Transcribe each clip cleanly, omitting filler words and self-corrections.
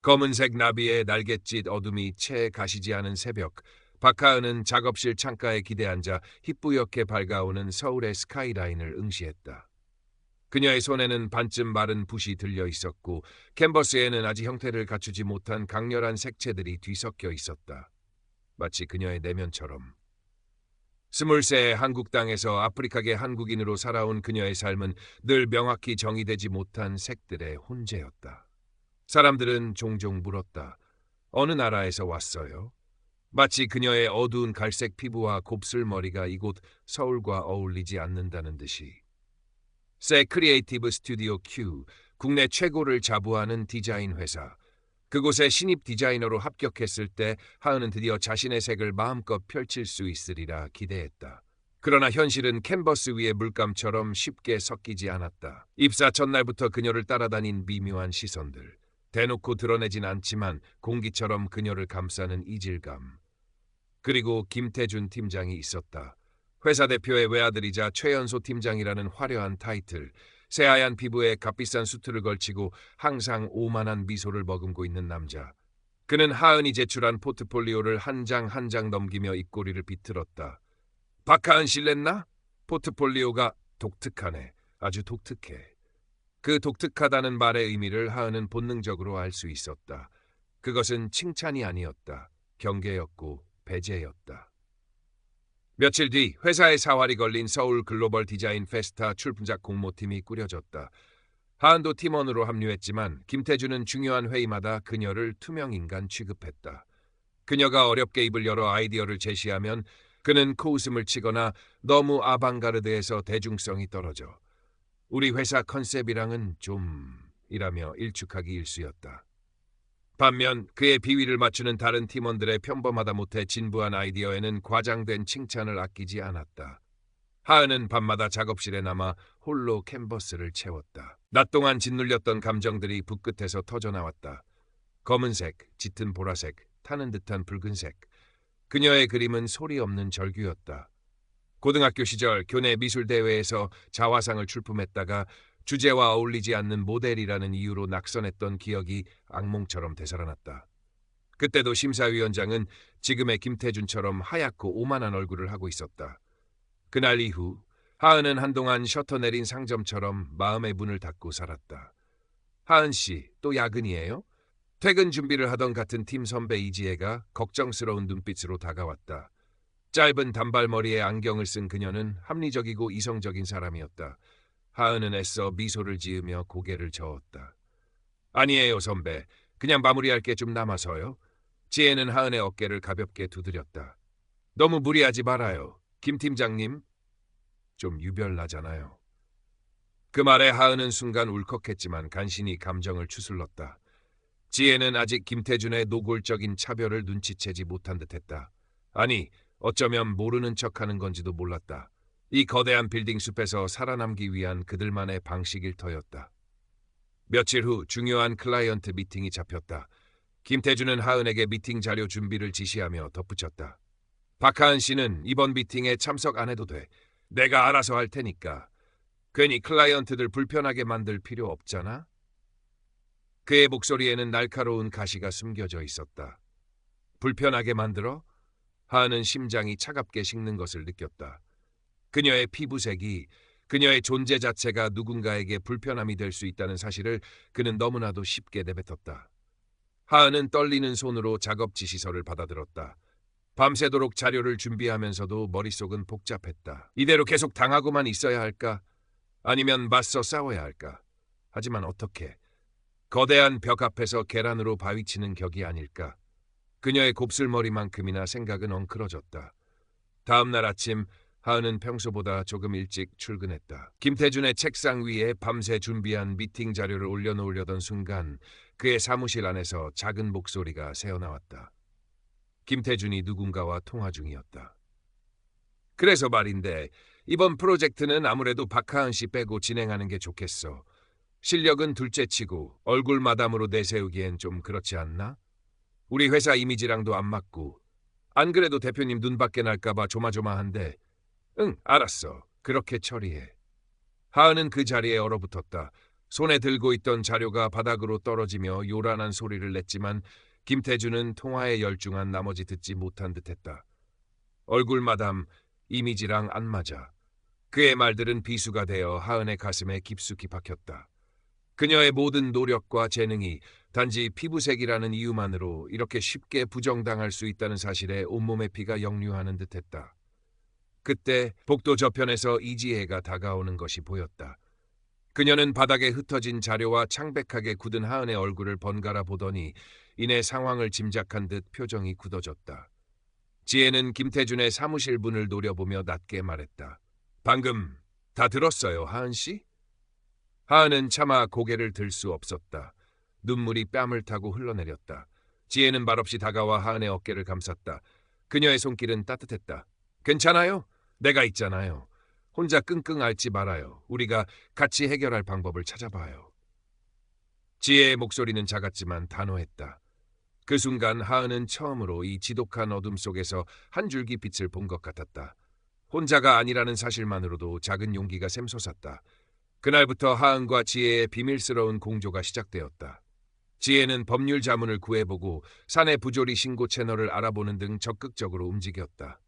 검은색 나비의 날갯짓 어둠이 채 가시지 않은 새벽, 박하은은 작업실 창가에 기대앉아 희뿌옇게 밝아오는 서울의 스카이라인을 응시했다. 그녀의 손에는 반쯤 마른 붓이 들려 있었고 캔버스에는 아직 형태를 갖추지 못한 강렬한 색채들이 뒤섞여 있었다. 마치 그녀의 내면처럼. 20세의 한국 땅에서 아프리카계 한국인으로 살아온 그녀의 삶은 늘 명확히 정의되지 못한 색들의 혼재였다. 사람들은 종종 물었다. 어느 나라에서 왔어요? 마치 그녀의 어두운 갈색 피부와 곱슬머리가 이곳 서울과 어울리지 않는다는 듯이. 새 크리에이티브 스튜디오 Q, 국내 최고를 자부하는 디자인 회사. 그곳에 신입 디자이너로 합격했을 때 하은은 드디어 자신의 색을 마음껏 펼칠 수 있으리라 기대했다. 그러나 현실은 캔버스 위의 물감처럼 쉽게 섞이지 않았다. 입사 첫날부터 그녀를 따라다닌 미묘한 시선들. 대놓고 드러내진 않지만 공기처럼 그녀를 감싸는 이질감. 그리고 김태준 팀장이 있었다. 회사 대표의 외아들이자 최연소 팀장이라는 화려한 타이틀. 새하얀 피부에 값비싼 수트를 걸치고 항상 오만한 미소를 머금고 있는 남자. 그는 하은이 제출한 포트폴리오를 한 장 한 장 넘기며 입꼬리를 비틀었다. 박하은 실례나? 포트폴리오가 독특하네. 아주 독특해. 그 독특하다는 말의 의미를 하은은 본능적으로 알 수 있었다. 그것은 칭찬이 아니었다. 경계였고 배제였다. 며칠 뒤 회사의 사활이 걸린 서울 글로벌 디자인 페스타 출품작 공모팀이 꾸려졌다. 하은도 팀원으로 합류했지만 김태준은 중요한 회의마다 그녀를 투명인간 취급했다. 그녀가 어렵게 입을 열어 아이디어를 제시하면 그는 코웃음을 치거나 너무 아방가르드해서 대중성이 떨어져. 우리 회사 컨셉이랑은 좀 이라며 일축하기 일쑤였다. 반면 그의 비위를 맞추는 다른 팀원들의 평범하다 못해 진부한 아이디어에는 과장된 칭찬을 아끼지 않았다. 하은은 밤마다 작업실에 남아 홀로 캔버스를 채웠다. 낮 동안 짓눌렸던 감정들이 붓끝에서 터져나왔다. 검은색, 짙은 보라색, 타는 듯한 붉은색. 그녀의 그림은 소리 없는 절규였다. 고등학교 시절 교내 미술대회에서 자화상을 출품했다가 주제와 어울리지 않는 모델이라는 이유로 낙선했던 기억이 악몽처럼 되살아났다. 그때도 심사위원장은 지금의 김태준처럼 하얗고 오만한 얼굴을 하고 있었다. 그날 이후 하은은 한동안 셔터 내린 상점처럼 마음의 문을 닫고 살았다. 하은 씨, 또 야근이에요? 퇴근 준비를 하던 같은 팀 선배 이지혜가 걱정스러운 눈빛으로 다가왔다. 짧은 단발머리에 안경을 쓴 그녀는 합리적이고 이성적인 사람이었다. 하은은 애써 미소를 지으며 고개를 저었다. 아니에요, 선배. 그냥 마무리할 게 좀 남아서요. 지혜는 하은의 어깨를 가볍게 두드렸다. 너무 무리하지 말아요. 김 팀장님. 좀 유별나잖아요. 그 말에 하은은 순간 울컥했지만 간신히 감정을 추슬렀다. 지혜는 아직 김태준의 노골적인 차별을 눈치채지 못한 듯했다. 아니, 어쩌면 모르는 척하는 건지도 몰랐다. 이 거대한 빌딩 숲에서 살아남기 위한 그들만의 방식일 터였다. 며칠 후 중요한 클라이언트 미팅이 잡혔다. 김태준은 하은에게 미팅 자료 준비를 지시하며 덧붙였다. 박하은 씨는 이번 미팅에 참석 안 해도 돼. 내가 알아서 할 테니까. 괜히 클라이언트들 불편하게 만들 필요 없잖아? 그의 목소리에는 날카로운 가시가 숨겨져 있었다. 불편하게 만들어? 하은은 심장이 차갑게 식는 것을 느꼈다. 그녀의 피부색이, 그녀의 존재 자체가 누군가에게 불편함이 될 수 있다는 사실을 그는 너무나도 쉽게 내뱉었다. 하은은 떨리는 손으로 작업 지시서를 받아들었다. 밤새도록 자료를 준비하면서도 머릿속은 복잡했다. 이대로 계속 당하고만 있어야 할까? 아니면 맞서 싸워야 할까? 하지만 어떻게? 거대한 벽 앞에서 계란으로 바위치는 격이 아닐까? 그녀의 곱슬머리만큼이나 생각은 엉클어졌다. 다음 날 아침 하은은 평소보다 조금 일찍 출근했다. 김태준의 책상 위에 밤새 준비한 미팅 자료를 올려놓으려던 순간 그의 사무실 안에서 작은 목소리가 새어나왔다. 김태준이 누군가와 통화 중이었다. 그래서 말인데 이번 프로젝트는 아무래도 박하은 씨 빼고 진행하는 게 좋겠어. 실력은 둘째치고 얼굴 마담으로 내세우기엔 좀 그렇지 않나? 우리 회사 이미지랑도 안 맞고. 안 그래도 대표님 눈밖에 날까봐 조마조마한데. 응, 알았어. 그렇게 처리해. 하은은 그 자리에 얼어붙었다. 손에 들고 있던 자료가 바닥으로 떨어지며 요란한 소리를 냈지만 김태준은 통화에 열중한 나머지 듣지 못한 듯했다. 얼굴 마담, 이미지랑 안 맞아. 그의 말들은 비수가 되어 하은의 가슴에 깊숙이 박혔다. 그녀의 모든 노력과 재능이 단지 피부색이라는 이유만으로 이렇게 쉽게 부정당할 수 있다는 사실에 온몸의 피가 역류하는 듯했다. 그때 복도 저편에서 이지혜가 다가오는 것이 보였다. 그녀는 바닥에 흩어진 자료와 창백하게 굳은 하은의 얼굴을 번갈아 보더니 이내 상황을 짐작한 듯 표정이 굳어졌다. 지혜는 김태준의 사무실 문을 노려보며 낮게 말했다. 방금 다 들었어요, 하은 씨? 하은은 차마 고개를 들 수 없었다. 눈물이 뺨을 타고 흘러내렸다. 지혜는 말없이 다가와 하은의 어깨를 감쌌다. 그녀의 손길은 따뜻했다. 괜찮아요? 내가 있잖아요. 혼자 끙끙 앓지 말아요. 우리가 같이 해결할 방법을 찾아봐요. 지혜의 목소리는 작았지만 단호했다. 그 순간 하은은 처음으로 이 지독한 어둠 속에서 한 줄기 빛을 본 것 같았다. 혼자가 아니라는 사실만으로도 작은 용기가 샘솟았다. 그날부터 하은과 지혜의 비밀스러운 공조가 시작되었다. 지혜는 법률 자문을 구해보고 사내 부조리 신고 채널을 알아보는 등 적극적으로 움직였다.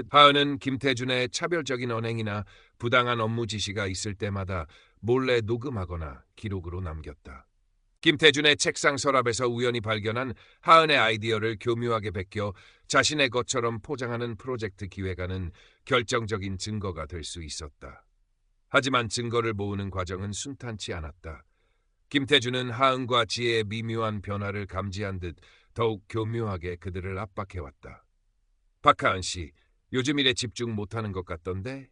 하은은 김태준의 차별적인 언행이나 부당한 업무 지시가 있을 때마다 몰래 녹음하거나 기록으로 남겼다. 김태준의 책상 서랍에서 우연히 발견한 하은의 아이디어를 교묘하게 베껴 자신의 것처럼 포장하는 프로젝트 기획안은 결정적인 증거가 될 수 있었다. 하지만 증거를 모으는 과정은 순탄치 않았다. 김태준은 하은과 지혜의 미묘한 변화를 감지한 듯 더욱 교묘하게 그들을 압박해왔다. 박하은 씨, 요즘 일에 집중 못하는 것 같던데?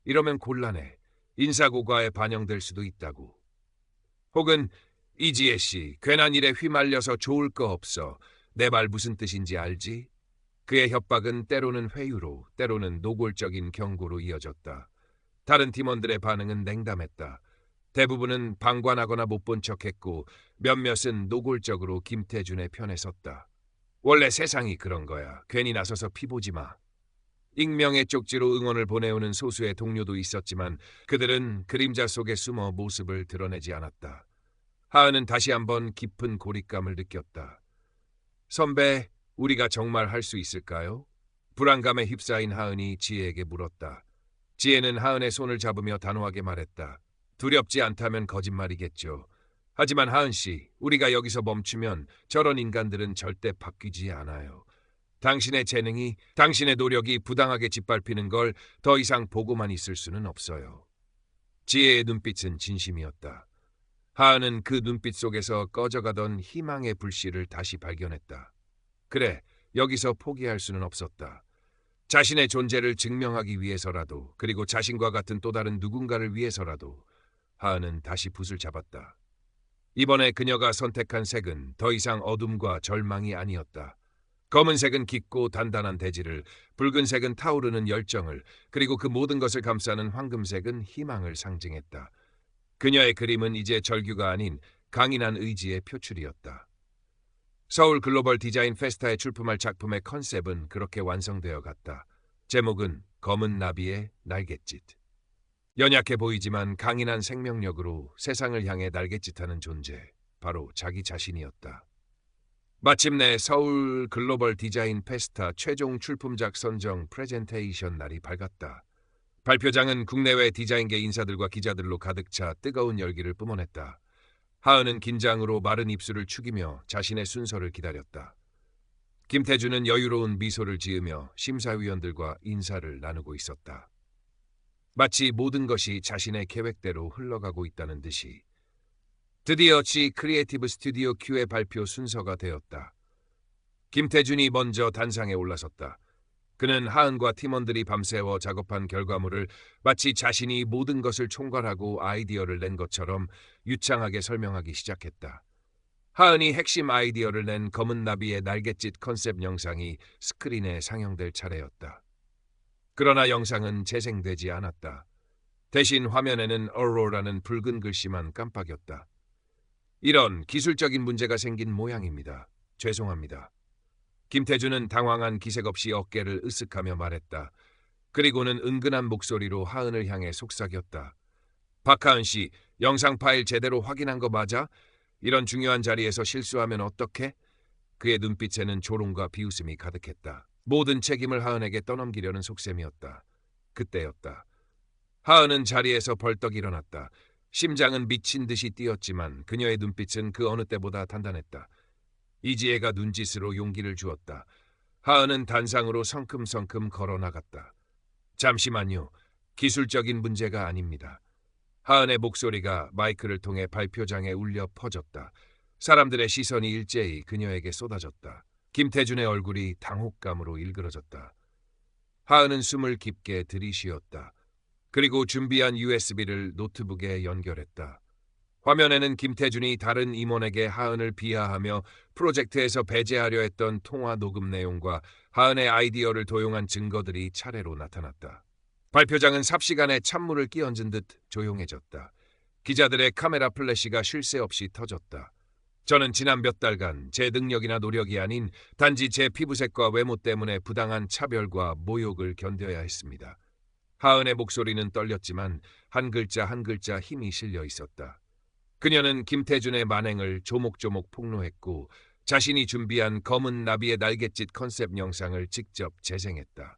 이러면 곤란해. 인사고과에 반영될 수도 있다고. 혹은 이지혜 씨, 괜한 일에 휘말려서 좋을 거 없어. 내 말 무슨 뜻인지 알지? 그의 협박은 때로는 회유로, 때로는 노골적인 경고로 이어졌다. 다른 팀원들의 반응은 냉담했다. 대부분은 방관하거나 못 본 척했고 몇몇은 노골적으로 김태준의 편에 섰다. 원래 세상이 그런 거야. 괜히 나서서 피보지 마. 익명의 쪽지로 응원을 보내오는 소수의 동료도 있었지만 그들은 그림자 속에 숨어 모습을 드러내지 않았다. 하은은 다시 한번 깊은 고립감을 느꼈다. 선배, 우리가 정말 할 수 있을까요? 불안감에 휩싸인 하은이 지혜에게 물었다. 지혜는 하은의 손을 잡으며 단호하게 말했다. 두렵지 않다면 거짓말이겠죠. 하지만 하은 씨, 우리가 여기서 멈추면 저런 인간들은 절대 바뀌지 않아요. 당신의 재능이, 당신의 노력이 부당하게 짓밟히는 걸 더 이상 보고만 있을 수는 없어요. 지혜의 눈빛은 진심이었다. 하은은 그 눈빛 속에서 꺼져가던 희망의 불씨를 다시 발견했다. 그래, 여기서 포기할 수는 없었다. 자신의 존재를 증명하기 위해서라도, 그리고 자신과 같은 또 다른 누군가를 위해서라도 하은은 다시 붓을 잡았다. 이번에 그녀가 선택한 색은 더 이상 어둠과 절망이 아니었다. 검은색은 깊고 단단한 대지를, 붉은색은 타오르는 열정을, 그리고 그 모든 것을 감싸는 황금색은 희망을 상징했다. 그녀의 그림은 이제 절규가 아닌 강인한 의지의 표출이었다. 서울 글로벌 디자인 페스타에 출품할 작품의 컨셉은 그렇게 완성되어 갔다. 제목은 검은 나비의 날갯짓. 연약해 보이지만 강인한 생명력으로 세상을 향해 날갯짓하는 존재, 바로 자기 자신이었다. 마침내 서울 글로벌 디자인 페스타 최종 출품작 선정 프레젠테이션 날이 밝았다. 발표장은 국내외 디자인계 인사들과 기자들로 가득 차 뜨거운 열기를 뿜어냈다. 하은은 긴장으로 마른 입술을 축이며 자신의 순서를 기다렸다. 김태준은 여유로운 미소를 지으며 심사위원들과 인사를 나누고 있었다. 마치 모든 것이 자신의 계획대로 흘러가고 있다는 듯이. 드디어 지 크리에이티브 스튜디오 Q의 발표 순서가 되었다. 김태준이 먼저 단상에 올라섰다. 그는 하은과 팀원들이 밤새워 작업한 결과물을 마치 자신이 모든 것을 총괄하고 아이디어를 낸 것처럼 유창하게 설명하기 시작했다. 하은이 핵심 아이디어를 낸 검은 나비의 날갯짓 컨셉 영상이 스크린에 상영될 차례였다. 그러나 영상은 재생되지 않았다. 대신 화면에는 어로라는 붉은 글씨만 깜빡였다. 이런 기술적인 문제가 생긴 모양입니다. 죄송합니다. 김태준은 당황한 기색 없이 어깨를 으쓱하며 말했다. 그리고는 은근한 목소리로 하은을 향해 속삭였다. 박하은 씨, 영상 파일 제대로 확인한 거 맞아? 이런 중요한 자리에서 실수하면 어떡해? 그의 눈빛에는 조롱과 비웃음이 가득했다. 모든 책임을 하은에게 떠넘기려는 속셈이었다. 그때였다. 하은은 자리에서 벌떡 일어났다. 심장은 미친 듯이 뛰었지만 그녀의 눈빛은 그 어느 때보다 단단했다. 이지혜가 눈짓으로 용기를 주었다. 하은은 단상으로 성큼성큼 걸어나갔다. 잠시만요. 기술적인 문제가 아닙니다. 하은의 목소리가 마이크를 통해 발표장에 울려 퍼졌다. 사람들의 시선이 일제히 그녀에게 쏟아졌다. 김태준의 얼굴이 당혹감으로 일그러졌다. 하은은 숨을 깊게 들이쉬었다. 그리고 준비한 USB를 노트북에 연결했다. 화면에는 김태준이 다른 임원에게 하은을 비하하며 프로젝트에서 배제하려 했던 통화 녹음 내용과 하은의 아이디어를 도용한 증거들이 차례로 나타났다. 발표장은 삽시간에 찬물을 끼얹은 듯 조용해졌다. 기자들의 카메라 플래시가 쉴 새 없이 터졌다. 저는 지난 몇 달간 제 능력이나 노력이 아닌 단지 제 피부색과 외모 때문에 부당한 차별과 모욕을 견뎌야 했습니다. 하은의 목소리는 떨렸지만 한 글자 한 글자 힘이 실려 있었다. 그녀는 김태준의 만행을 조목조목 폭로했고 자신이 준비한 검은 나비의 날갯짓 컨셉 영상을 직접 재생했다.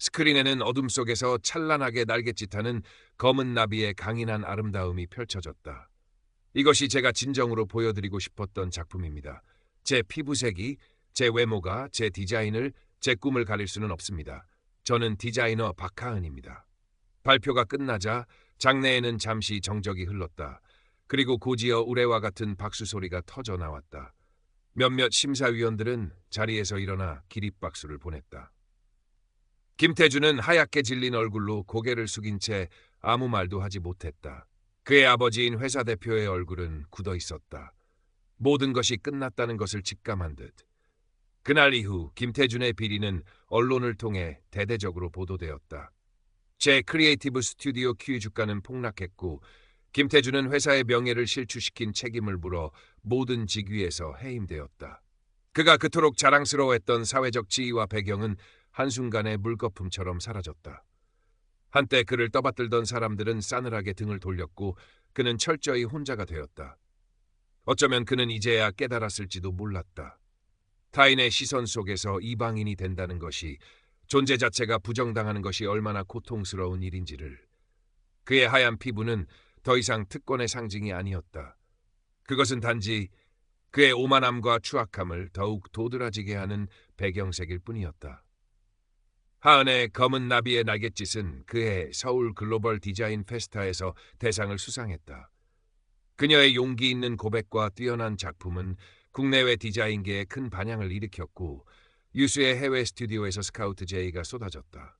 스크린에는 어둠 속에서 찬란하게 날갯짓하는 검은 나비의 강인한 아름다움이 펼쳐졌다. 이것이 제가 진정으로 보여드리고 싶었던 작품입니다. 제 피부색이, 제 외모가, 제 디자인을, 제 꿈을 가릴 수는 없습니다. 저는 디자이너 박하은입니다. 발표가 끝나자 장내에는 잠시 정적이 흘렀다. 그리고 곧이어 우레와 같은 박수 소리가 터져 나왔다. 몇몇 심사위원들은 자리에서 일어나 기립박수를 보냈다. 김태준은 하얗게 질린 얼굴로 고개를 숙인 채 아무 말도 하지 못했다. 그의 아버지인 회사 대표의 얼굴은 굳어 있었다. 모든 것이 끝났다는 것을 직감한 듯. 그날 이후 김태준의 비리는 언론을 통해 대대적으로 보도되었다. 제 크리에이티브 스튜디오 Q 주가는 폭락했고 김태준은 회사의 명예를 실추시킨 책임을 물어 모든 직위에서 해임되었다. 그가 그토록 자랑스러워했던 사회적 지위와 배경은 한순간에 물거품처럼 사라졌다. 한때 그를 떠받들던 사람들은 싸늘하게 등을 돌렸고 그는 철저히 혼자가 되었다. 어쩌면 그는 이제야 깨달았을지도 몰랐다. 타인의 시선 속에서 이방인이 된다는 것이, 존재 자체가 부정당하는 것이 얼마나 고통스러운 일인지를. 그의 하얀 피부는 더 이상 특권의 상징이 아니었다. 그것은 단지 그의 오만함과 추악함을 더욱 도드라지게 하는 배경색일 뿐이었다. 하은의 검은 나비의 날갯짓은 그해 서울 글로벌 디자인 페스타에서 대상을 수상했다. 그녀의 용기 있는 고백과 뛰어난 작품은 국내외 디자인계에 큰 반향을 일으켰고 유수의 해외 스튜디오에서 스카우트 제의가 쏟아졌다.